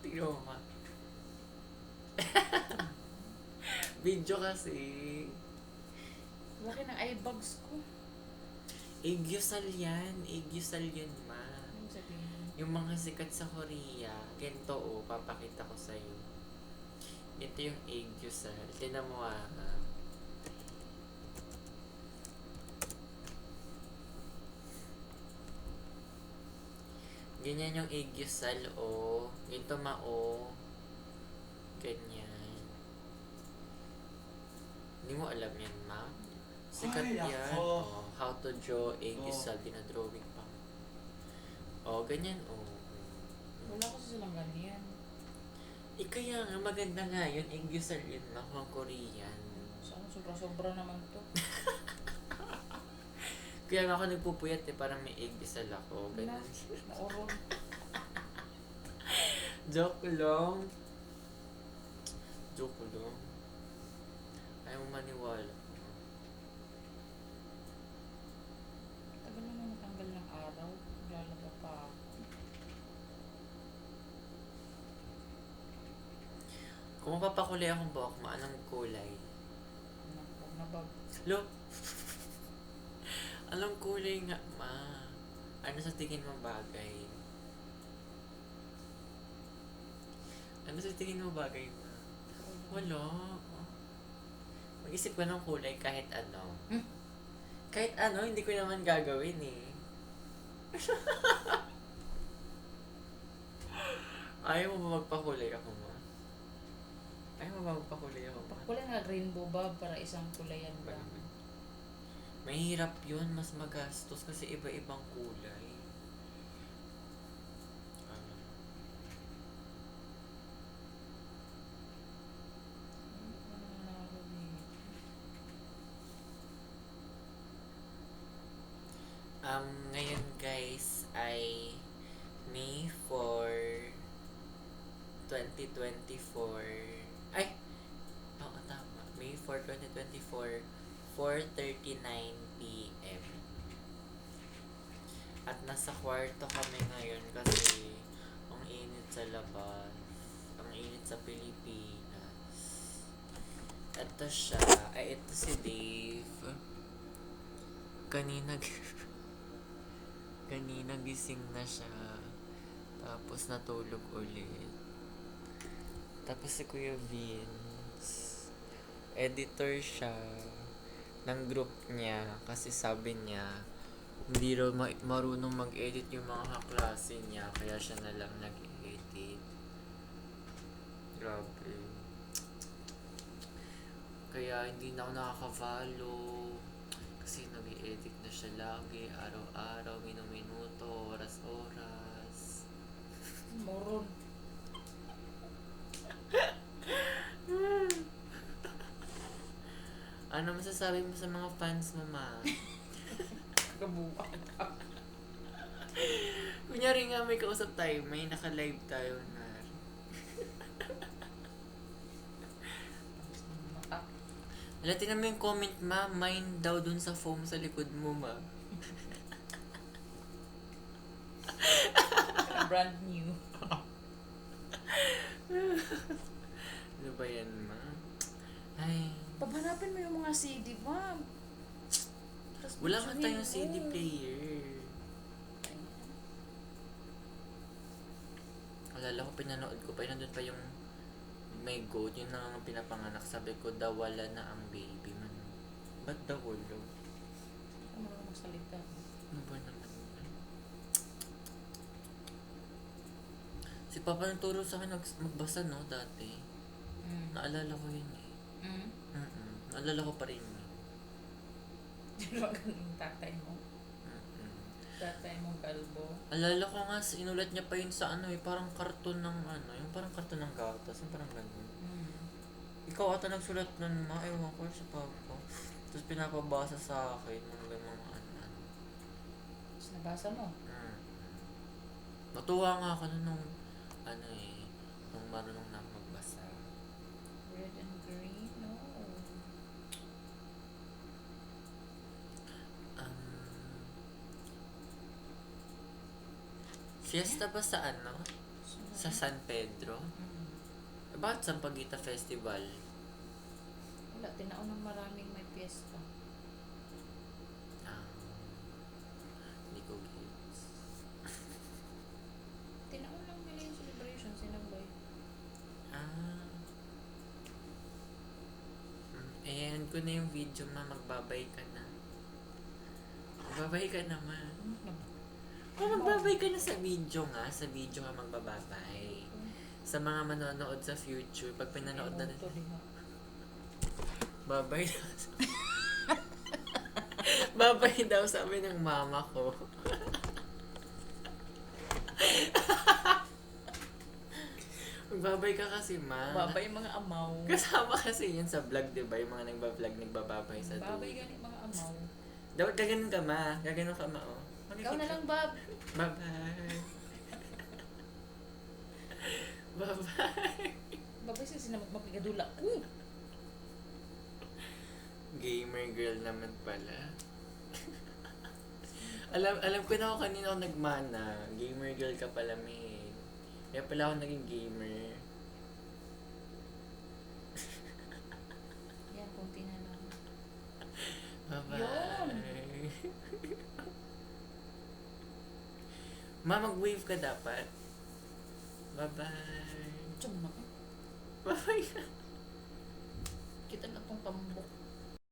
Tignan mo nga. Video kasi. Laki ng eye bags ko. Aegyosal yan. Aegyosal yan, ma. Ano sabihin? Yung mga sikat sa Korea, ganito papakita ko sa'yo. Ito yung aegyosal. Tignan mo Ganyan yung aegyosal, Ganito Ganyan. Hindi mo alam yan, ma? Sikat Ay, yan. ako. How to draw aegyosal. Pinadrawing pa. Ganyan, Wala ko silang ganyan. Kaya nga, maganda nga yun. Aegyosal yun, ma. Mga Korean. Saan sobra-sobra naman to? Kaya nga ako nagpupuyat parang may aegyosal ako. Wala. Ganun. Naurol. Joke lang. Joke lang. Ayaw mo maniwala. Tagal naman matanggal ng araw. Lalaba pa ako. Kung mapapakulay akong buhok mo, anong kulay? Huwag na ba? Lo? Anong kulay nga, ma? Ano sa tingin mo bagay? Ano sa tingin mo bagay, ma? Wala. Mag-isip ko ng kulay kahit ano. Kahit ano, hindi ko naman gagawin eh. Ayaw mo ba magpakulay ako, ma? Ayaw mo ba magpakulay ako, ma? Kulay nga rainbow ba para isang kulayan lang. Mahirap yun, mas magastos kasi iba-ibang kulay. Ngayon guys ay May 4, 2024. Ay! Oo, tama. May 4, 2024, 4:39 p.m. At nasa kwarto kami ngayon kasi ang init sa labas. Ang init sa Pilipinas. Ito siya. Ito si Dave. Kanina gising na siya. Tapos natulog ulit. Tapos si Kuya Vince, editor siya ng group niya kasi sabi niya hindi raw marunong mag-edit yung mga kaklase niya kaya siya na lang nag-edit. Grabe. Kaya hindi na ako nakaka-follow kasi nag-edit na siya lagi, araw-araw, minuto, oras-oras. Moron. Ano masasabi mo sa mga fans mo, ma? Kabuuan. Kunyari nga may kausap tayo, may naka-live tayo na. Wala, tinan mo yung comment, ma. Mine daw dun sa foam sa likod mo, ma. Brand new. Ano ba yan, ma? Ay. Paghanapin mo yung mga CD, ma'am. Wala nga tayong CD player. Alala ko, pinanood ko pa. Nandun pa yung may goat. Yun na ang pinapanganak. Sabi ko, daw wala na ang baby man. Ba't daw wala? Ano mo magsalita? Ano ba naman? Si Papa nagturo sa akin magbasa, no, dati. Naalala ko yun eh. Naalala ko pa rin yun. Magaling tatay mo. Tatay mo kalbo. Alala ko nga, inulat niya pa yun sa parang karton ng yung parang karton ng gatas, yung parang ganun. Ikaw ata nagsulat nun, ma, ewan ko sa papa. Tapos pinapabasa sa akin ng mga Tapos nabasa mo? Natuwa nga ako nun nung nung marunong na magbasa. Red and green? No. Fiesta ba sa Sa San Pedro? About Sampaguita Festival? Wala, tinaon ng maraming may piyesta. Ah, hindi ko gets. Tinaon lang nila yung celebration, sinabay. Ah. And ko na yung video ma, magbabay ka na. Magbabay ka naman. Magbabay ka na sa video nga. Sa video ka magbababay. Sa mga manonood sa future, pag pinanood na nila. Babay daw. Babay daw sabi ng mama ko. Magbabay ka kasi, ma. Babay mga amaw. Kasama kasi yun sa vlog, di ba? Yung mga nagbablog, nagbababay sa Babay dulo. gani mga amaw. Dapat gaganon ka, ma. Gaganon ka, ma, oh. Ikaw na lang, Bob. Bye-bye. Bye-bye. Babay sa sinamag mapigadula. Gamer girl naman pala. alam ko na ako kanina ako nagmana. Gamer girl ka pala, May. Kaya pala ako naging gamer. Yan, kunti na lang. Bye-bye. Ma, mag-wave ka dapat. Bye-bye. Tsum na ka. Bye-bye. Kita na tong pambok.